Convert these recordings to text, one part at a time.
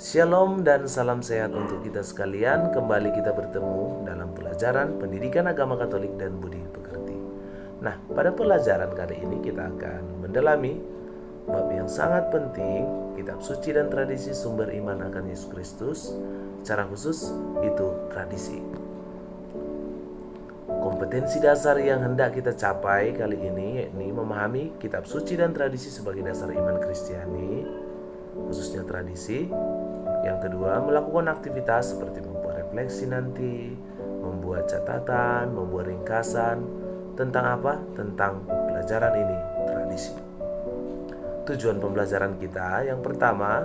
Shalom dan salam sehat untuk kita sekalian. Kembali kita bertemu dalam pelajaran pendidikan agama Katolik dan budi pekerti. Nah, pada pelajaran kali ini kita akan mendalami bab yang sangat penting, kitab suci dan tradisi sumber iman akan Yesus Kristus. Secara khusus itu tradisi. Kompetensi dasar yang hendak kita capai kali ini yakni memahami kitab suci dan tradisi sebagai dasar iman Kristiani, khususnya tradisi. Yang kedua, melakukan aktivitas seperti membuat refleksi nanti, membuat catatan, membuat ringkasan tentang apa? Tentang pelajaran ini, tradisi. Tujuan pembelajaran kita yang pertama,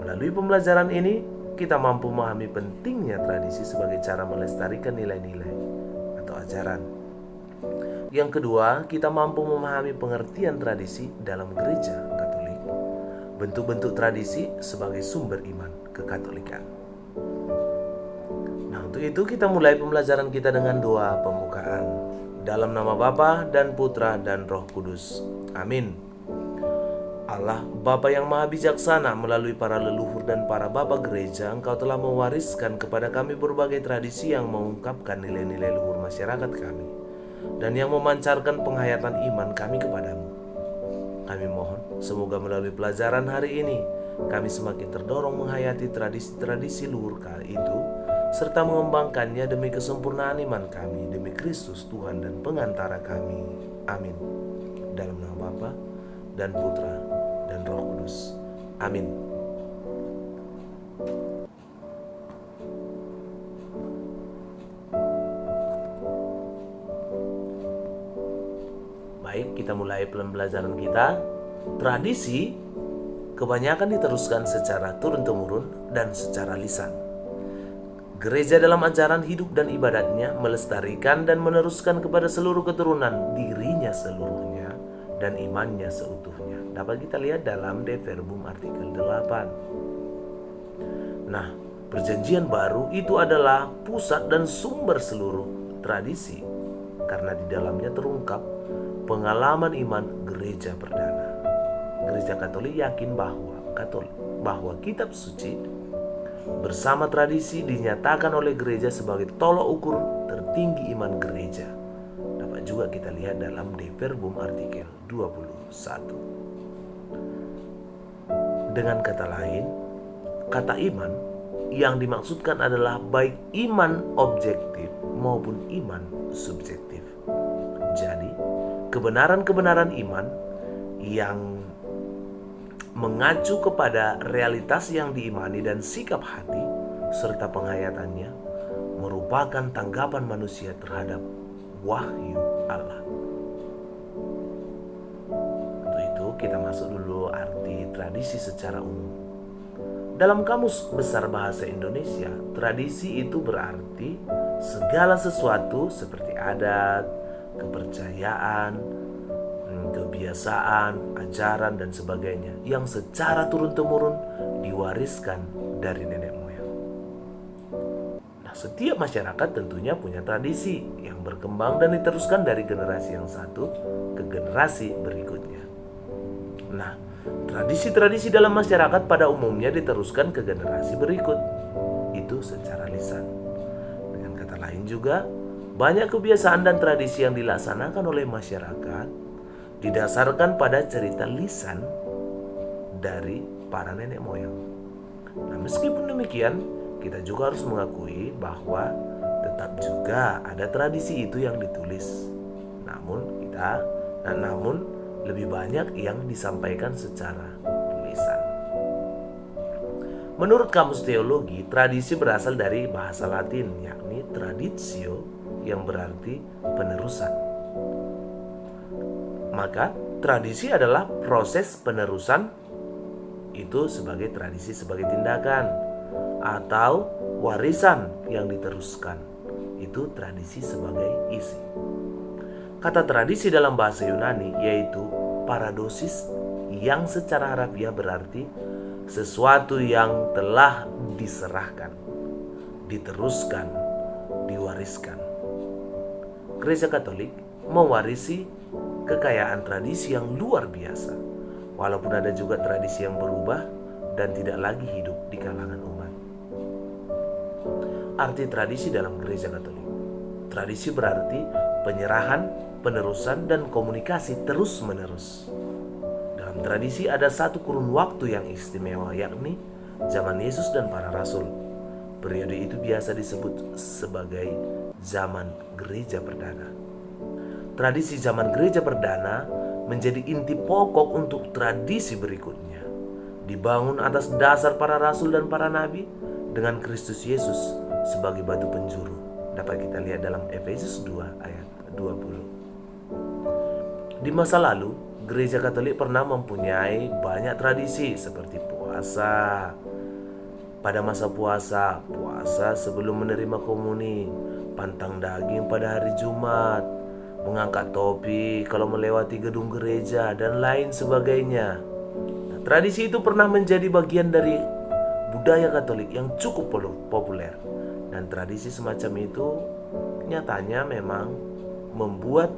melalui pembelajaran ini kita mampu memahami pentingnya tradisi sebagai cara melestarikan nilai-nilai atau ajaran. Yang kedua, kita mampu memahami pengertian tradisi dalam gereja Katolik, bentuk-bentuk tradisi sebagai sumber iman kekatolikan. Nah, untuk itu kita mulai pembelajaran kita dengan doa pembukaan. Dalam nama Bapa dan Putra dan Roh Kudus. Amin. Allah, Bapa yang Maha Bijaksana, melalui para leluhur dan para bapa gereja, Engkau telah mewariskan kepada kami berbagai tradisi yang mengungkapkan nilai-nilai luhur masyarakat kami dan yang memancarkan penghayatan iman kami kepadamu. Kami mohon, semoga melalui pelajaran hari ini, kami semakin terdorong menghayati tradisi-tradisi luhur itu, serta mengembangkannya demi kesempurnaan iman kami, demi Kristus Tuhan dan pengantara kami. Amin. Dalam nama Bapa dan Putra dan Roh Kudus. Amin. Baik, kita mulai pembelajaran kita. Tradisi kebanyakan diteruskan secara turun-temurun dan secara lisan. Gereja dalam ajaran hidup dan ibadatnya melestarikan dan meneruskan kepada seluruh keturunan dirinya seluruhnya dan imannya seutuhnya. Dapat kita lihat dalam De Verbum artikel 8. Nah, perjanjian baru itu adalah pusat dan sumber seluruh tradisi, karena di dalamnya terungkap pengalaman iman gereja perdana. Gereja Katolik yakin bahwa kitab suci bersama tradisi dinyatakan oleh gereja sebagai tolok ukur tertinggi iman gereja. Dapat juga kita lihat dalam De Verbum artikel 21. Dengan kata lain, kata iman yang dimaksudkan adalah baik iman objektif maupun iman subjektif. Jadi, kebenaran-kebenaran iman yang mengacu kepada realitas yang diimani dan sikap hati serta penghayatannya merupakan tanggapan manusia terhadap wahyu Allah. Untuk itu kita masuk dulu arti tradisi secara umum. Dalam Kamus Besar Bahasa Indonesia, tradisi itu berarti segala sesuatu seperti adat, kepercayaan, kebiasaan, ajaran, dan sebagainya yang secara turun-temurun diwariskan dari nenek moyang. Nah, setiap masyarakat tentunya punya tradisi yang berkembang dan diteruskan dari generasi yang satu ke generasi berikutnya. Nah, tradisi-tradisi dalam masyarakat pada umumnya diteruskan ke generasi berikut, itu secara lisan. Dengan kata lain juga, banyak kebiasaan dan tradisi yang dilaksanakan oleh masyarakat didasarkan pada cerita lisan dari para nenek moyang. Nah, meskipun demikian, kita juga harus mengakui bahwa tetap juga ada tradisi itu yang ditulis. Namun lebih banyak yang disampaikan secara lisan. Menurut Kamus Teologi, tradisi berasal dari bahasa Latin, yakni traditio, yang berarti penerusan. Maka tradisi adalah proses penerusan itu sebagai tradisi sebagai tindakan, atau warisan yang diteruskan itu tradisi sebagai isi. Kata tradisi dalam bahasa Yunani yaitu paradosis, yang secara harafiah berarti sesuatu yang telah diserahkan, diteruskan, diwariskan. Gereja Katolik mewarisi kekayaan tradisi yang luar biasa. Walaupun ada juga tradisi yang berubah dan tidak lagi hidup di kalangan umat. Arti tradisi dalam Gereja Katolik. Tradisi berarti penyerahan, penerusan, dan komunikasi terus-menerus. Dalam tradisi ada satu kurun waktu yang istimewa, yakni zaman Yesus dan para rasul. Periode itu biasa disebut sebagai zaman Gereja Perdana. Tradisi zaman Gereja Perdana menjadi inti pokok untuk tradisi berikutnya. Dibangun atas dasar para rasul dan para nabi dengan Kristus Yesus sebagai batu penjuru. Dapat kita lihat dalam Efesus 2 ayat 20. Di masa lalu, Gereja Katolik pernah mempunyai banyak tradisi seperti puasa. Pada masa puasa, puasa sebelum menerima komuni, pantang daging pada hari Jumat, mengangkat topi kalau melewati gedung gereja, dan lain sebagainya. Nah, tradisi itu pernah menjadi bagian dari budaya Katolik yang cukup populer. Dan tradisi semacam itu nyatanya memang membuat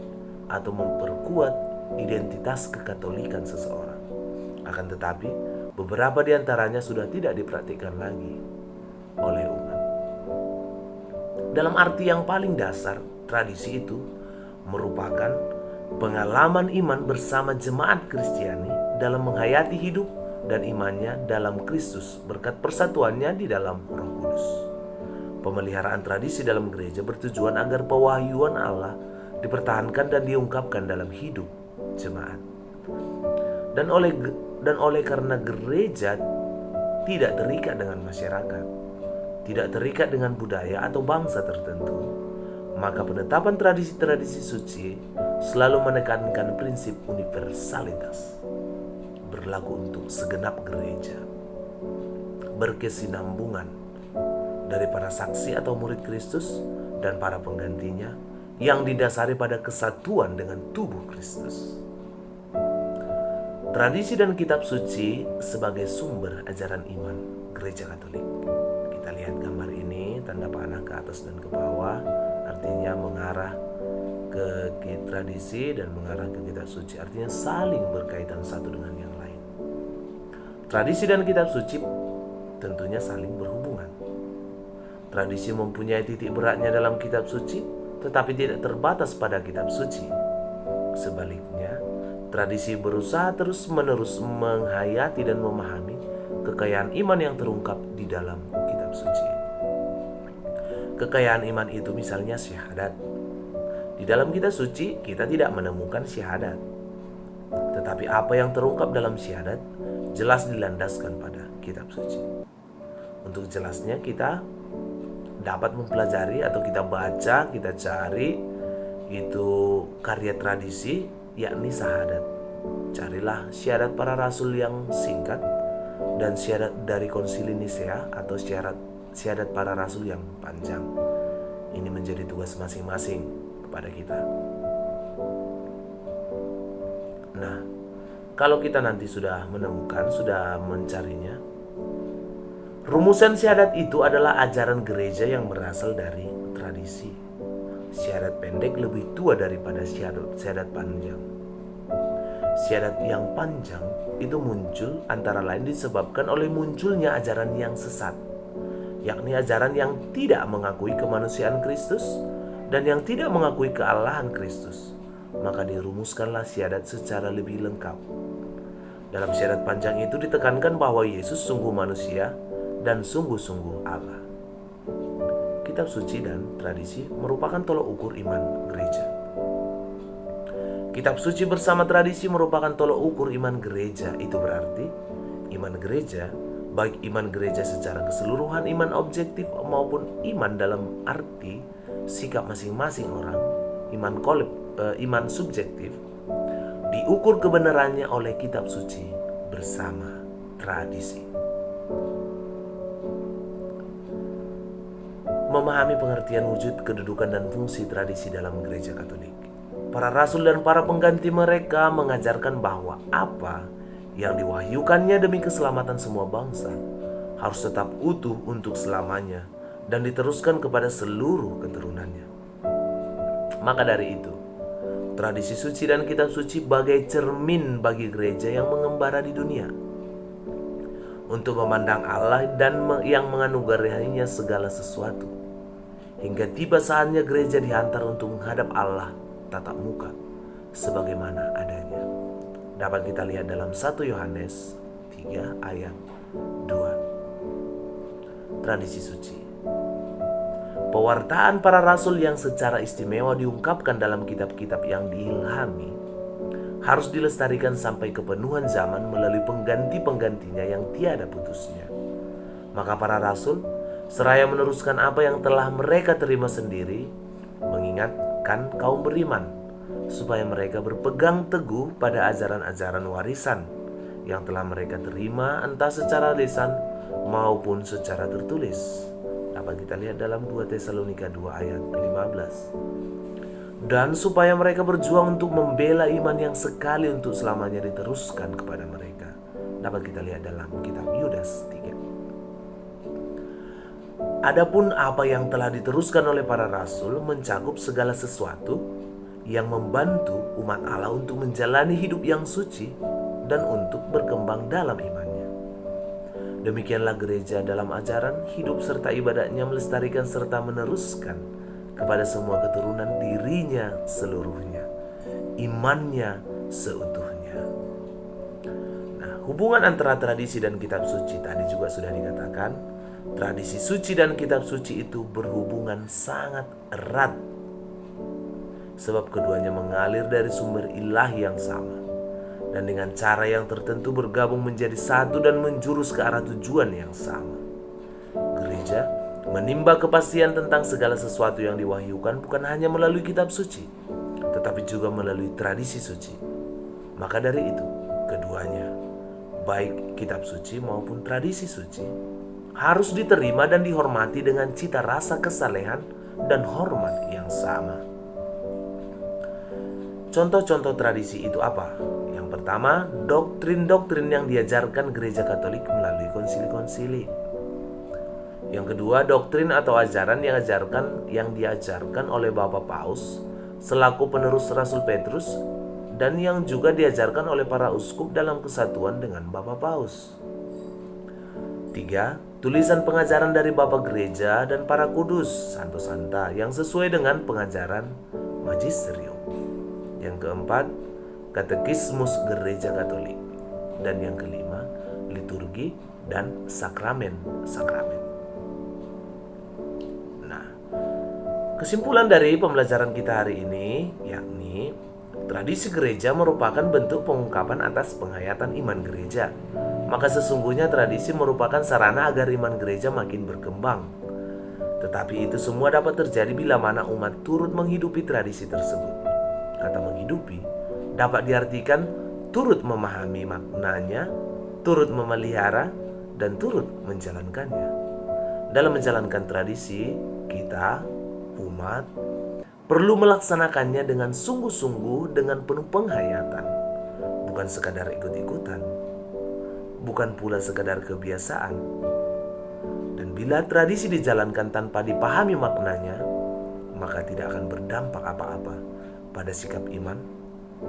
atau memperkuat identitas kekatolikan seseorang. Akan tetapi, beberapa di antaranya sudah tidak dipraktikkan lagi oleh umat. Dalam arti yang paling dasar, tradisi itu merupakan pengalaman iman bersama jemaat Kristiani dalam menghayati hidup dan imannya dalam Kristus berkat persatuannya di dalam Roh Kudus. Pemeliharaan tradisi dalam gereja bertujuan agar pewahyuan Allah dipertahankan dan diungkapkan dalam hidup jemaat. Dan oleh karena gereja tidak terikat dengan masyarakat, tidak terikat dengan budaya atau bangsa tertentu, maka penetapan tradisi-tradisi suci selalu menekankan prinsip universalitas, berlaku untuk segenap gereja, berkesinambungan dari para saksi atau murid Kristus dan para penggantinya yang didasari pada kesatuan dengan tubuh Kristus. Tradisi dan kitab suci sebagai sumber ajaran iman Gereja Katolik. Kita lihat gambar ini, tanda panah ke atas dan ke bawah, artinya mengarah ke tradisi dan mengarah ke kitab suci, artinya saling berkaitan satu dengan yang lain. Tradisi dan kitab suci tentunya saling berhubungan. Tradisi mempunyai titik beratnya dalam kitab suci, tetapi tidak terbatas pada kitab suci. Sebaliknya, tradisi berusaha terus-menerus menghayati dan memahami kekayaan iman yang terungkap di dalam kitab suci. Kekayaan iman itu misalnya syahadat. Di dalam kitab suci kita tidak menemukan syahadat, tetapi apa yang terungkap dalam syahadat jelas dilandaskan pada kitab suci. Untuk jelasnya kita dapat mempelajari atau kita baca, kita cari itu karya tradisi, yakni syahadat. Carilah syahadat para rasul yang singkat dan syahadat dari Konsili Nisea atau syahadat para rasul yang panjang. Ini menjadi tugas masing-masing kepada kita. Nah, kalau kita nanti sudah menemukan, sudah mencarinya, rumusan syahadat itu adalah ajaran gereja yang berasal dari tradisi. Syahadat pendek lebih tua daripada syahadat panjang. Syahadat yang panjang itu muncul antara lain disebabkan oleh munculnya ajaran yang sesat, yakni ajaran yang tidak mengakui kemanusiaan Kristus dan yang tidak mengakui kealahan Kristus. Maka dirumuskanlah syahadat secara lebih lengkap. Dalam syahadat panjang itu ditekankan bahwa Yesus sungguh manusia dan sungguh-sungguh Allah. Kitab suci dan tradisi merupakan tolok ukur iman gereja. Kitab suci bersama tradisi merupakan tolok ukur iman gereja. Itu berarti iman gereja, baik iman gereja secara keseluruhan, iman objektif maupun iman dalam arti sikap masing-masing orang, iman subjektif, diukur kebenarannya oleh kitab suci bersama tradisi. Memahami pengertian wujud, kedudukan, dan fungsi tradisi dalam gereja Katolik. Para rasul dan para pengganti mereka mengajarkan bahwa apa yang diwahyukannya demi keselamatan semua bangsa harus tetap utuh untuk selamanya dan diteruskan kepada seluruh keturunannya. Maka dari itu, tradisi suci dan kitab suci bagai cermin bagi gereja yang mengembara di dunia. untuk memandang Allah dan yang menganugerahinya segala sesuatu. Hingga tiba saatnya gereja dihantar untuk menghadap Allah tatap muka sebagaimana adanya. Dapat kita lihat dalam 1 Yohanes 3 ayat 2. Tradisi suci. Pewartaan para rasul yang secara istimewa diungkapkan dalam kitab-kitab yang diilhami harus dilestarikan sampai kepenuhan zaman melalui pengganti-penggantinya yang tiada putusnya. Maka para rasul seraya meneruskan apa yang telah mereka terima sendiri, mengingatkan kaum beriman supaya mereka berpegang teguh pada ajaran-ajaran warisan yang telah mereka terima entah secara lisan maupun secara tertulis. Dapat kita lihat dalam 2 Tesalonika 2 ayat 15. Dan supaya mereka berjuang untuk membela iman yang sekali untuk selamanya diteruskan kepada mereka. Dapat kita lihat dalam kitab Yudas 3. Adapun apa yang telah diteruskan oleh para rasul mencakup segala sesuatu yang membantu umat Allah untuk menjalani hidup yang suci dan untuk berkembang dalam imannya. Demikianlah gereja dalam ajaran, hidup serta ibadatnya melestarikan serta meneruskan kepada semua keturunan dirinya seluruhnya, imannya seutuhnya. Nah, hubungan antara tradisi dan kitab suci tadi juga sudah dikatakan, tradisi suci dan kitab suci itu berhubungan sangat erat, sebab keduanya mengalir dari sumber ilahi yang sama, dan dengan cara yang tertentu bergabung menjadi satu dan menjurus ke arah tujuan yang sama. Gereja menimba kepastian tentang segala sesuatu yang diwahyukan bukan hanya melalui kitab suci, tetapi juga melalui tradisi suci. Maka dari itu, keduanya, baik kitab suci maupun tradisi suci, harus diterima dan dihormati dengan cita rasa kesalehan dan hormat yang sama. Contoh-contoh tradisi itu apa? Yang pertama, doktrin-doktrin yang diajarkan gereja Katolik melalui konsili-konsili. Yang kedua, doktrin atau ajaran yang diajarkan oleh Bapak Paus selaku penerus Rasul Petrus dan yang juga diajarkan oleh para uskup dalam kesatuan dengan Bapak Paus. 3. Tulisan pengajaran dari Bapak Gereja dan para kudus, Santo Santa yang sesuai dengan pengajaran magisterium. Yang keempat, katekismus gereja Katolik. Dan yang kelima, liturgi dan sakramen-sakramen. Nah, kesimpulan dari pembelajaran kita hari ini yakni tradisi gereja merupakan bentuk pengungkapan atas penghayatan iman gereja. Maka sesungguhnya tradisi merupakan sarana agar iman gereja makin berkembang. Tetapi itu semua dapat terjadi bila mana umat turut menghidupi tradisi tersebut. Kata menghidupi dapat diartikan turut memahami maknanya, turut memelihara, dan turut menjalankannya. Dalam menjalankan tradisi, kita, umat, perlu melaksanakannya dengan sungguh-sungguh dengan penuh penghayatan, bukan sekadar ikut-ikutan, bukan pula sekadar kebiasaan. Dan bila tradisi dijalankan tanpa dipahami maknanya, maka tidak akan berdampak apa-apa pada sikap iman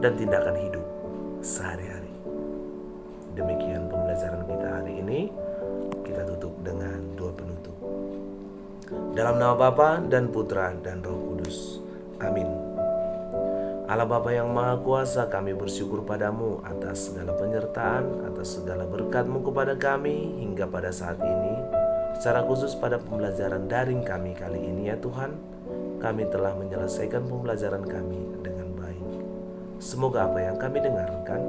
dan tindakan hidup sehari-hari. Demikian pembelajaran kita hari ini. Kita tutup dengan doa penutup. Dalam nama Bapa dan Putra dan Roh Kudus. Amin. Allah Bapa yang Maha Kuasa, kami bersyukur padamu atas segala penyertaan, atas segala berkat-Mu kepada kami hingga pada saat ini. Secara khusus pada pembelajaran daring kami kali ini ya Tuhan, kami telah menyelesaikan pembelajaran kami dengan baik. Semoga apa yang kami dengarkan,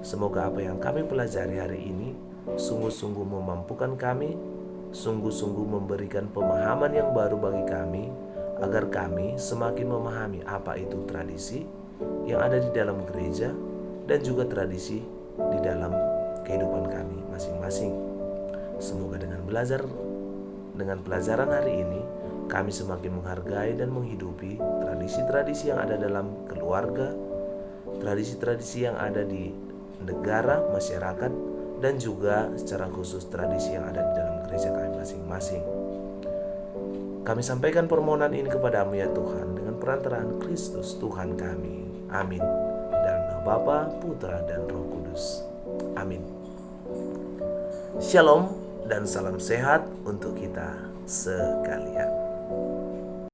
semoga apa yang kami pelajari hari ini sungguh-sungguh memampukan kami, sungguh-sungguh memberikan pemahaman yang baru bagi kami, agar kami semakin memahami apa itu tradisi yang ada di dalam gereja dan juga tradisi di dalam kehidupan kami masing-masing. Semoga dengan pelajaran hari ini, kami semakin menghargai dan menghidupi tradisi-tradisi yang ada dalam keluarga, tradisi-tradisi yang ada di negara, masyarakat, dan juga secara khusus tradisi yang ada di dalam gereja kami masing-masing. Kami sampaikan permohonan ini kepadamu ya Tuhan, dengan perantaraan Kristus Tuhan kami. Amin. Dalam nama Bapa, Putra, dan Roh Kudus. Amin. Shalom dan salam sehat untuk kita sekalian.